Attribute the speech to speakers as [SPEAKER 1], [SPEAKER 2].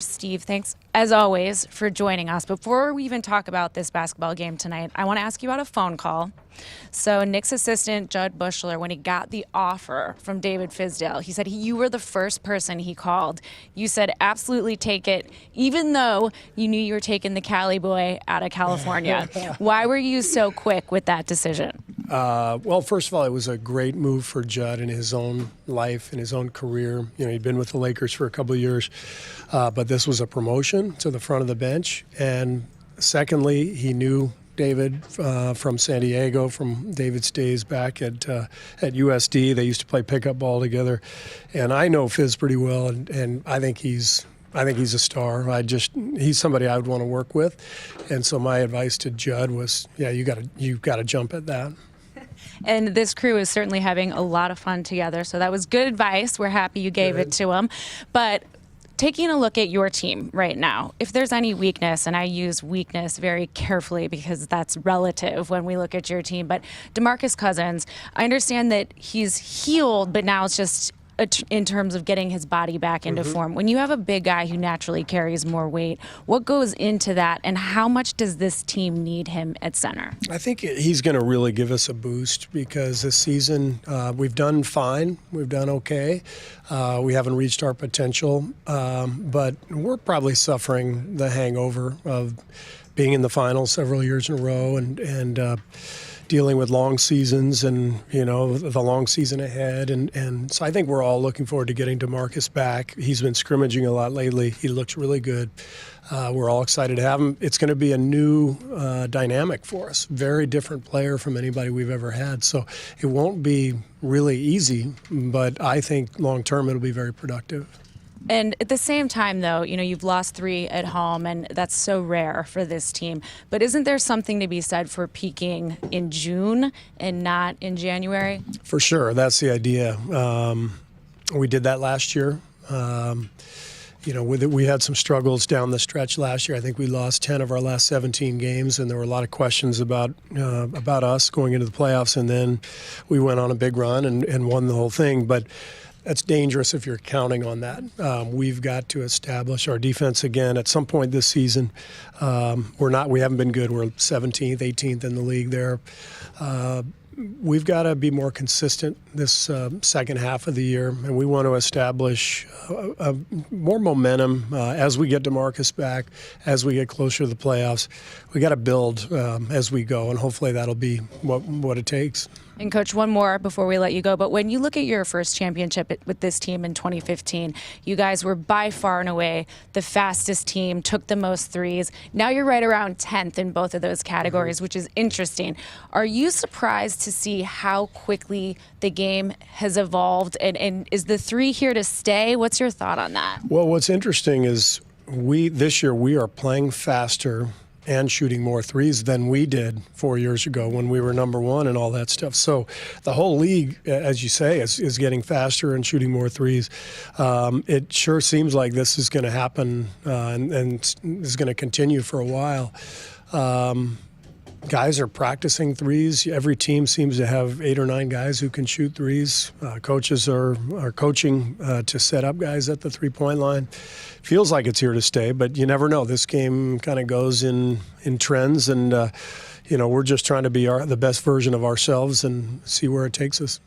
[SPEAKER 1] Steve, thanks as always for joining us. Before we even talk about this basketball game tonight, I want to ask you about a phone call. So Knicks assistant Judd Bushler, when he got the offer from David Fizdale, he said you were the first person he called. You said absolutely take it, even though you knew you were taking the Cali boy out of California. Why were you so quick with that decision?
[SPEAKER 2] Well, first of all, it was a great move for Judd in his own life, in his own career. You know, he'd been with the Lakers for a couple of years, but this was a promotion to the front of the bench. And secondly, he knew David from San Diego, from David's days back at USD. They used to play pickup ball together, and I know Fizz pretty well, and I think he's a star. He's somebody I would want to work with, and so my advice to Judd was, yeah, you got to jump at that.
[SPEAKER 1] And this crew is certainly having a lot of fun together, so that was good advice. We're happy you gave it to him. But taking a look at your team right now, if there's any weakness, and I use weakness very carefully because that's relative when we look at your team, but DeMarcus Cousins, I understand that he's healed, but now it's just in terms of getting his body back into form. When you have a big guy who naturally carries more weight, what goes into that, and how much does this team need him at center?
[SPEAKER 2] I think he's going to really give us a boost because this season we've done fine. We've done okay. We haven't reached our potential, but we're probably suffering the hangover of being in the finals several years in a row and dealing with long seasons and, you know, the long season ahead. And so I think we're all looking forward to getting DeMarcus back. He's been scrimmaging a lot lately. He looks really good. We're all excited to have him. It's going to be a new dynamic for us. Very different player from anybody we've ever had. So it won't be really easy, but I think long term it'll be very productive.
[SPEAKER 1] And at the same time, though, you know, you've lost 3 at home, and that's so rare for this team. But isn't there something to be said for peaking in June and not in January?
[SPEAKER 2] For sure. That's the idea. We did that last year. You know, we had some struggles down the stretch last year. I think we lost 10 of our last 17 games, and there were a lot of questions about us going into the playoffs. And then we went on a big run and won the whole thing. But that's dangerous if you're counting on that. We've got to establish our defense again at some point this season. We haven't been good. We're 17th, 18th in the league there. We've got to be more consistent this second half of the year, and we want to establish more momentum as we get DeMarcus back, as we get closer to the playoffs. We got to build as we go, and hopefully that'll be what it takes.
[SPEAKER 1] And Coach, one more before we let you go. But when you look at your first championship with this team in 2015, you guys were by far and away the fastest team, took the most threes. Now you're right around 10th in both of those categories, which is interesting. Are you surprised to see how quickly the game has evolved? And is the 3 here to stay? What's your thought on that?
[SPEAKER 2] Well, what's interesting is this year we are playing faster and shooting more threes than we did 4 years ago when we were number 1 and all that stuff. So the whole league, as you say, is getting faster and shooting more threes. It sure seems like this is going to happen and is going to continue for a while. Guys are practicing threes. Every team seems to have 8 or 9 guys who can shoot threes. Coaches are coaching to set up guys at the three-point line. Feels like it's here to stay, but you never know. This game kind of goes in trends, and you know, we're just trying to be the best version of ourselves and see where it takes us.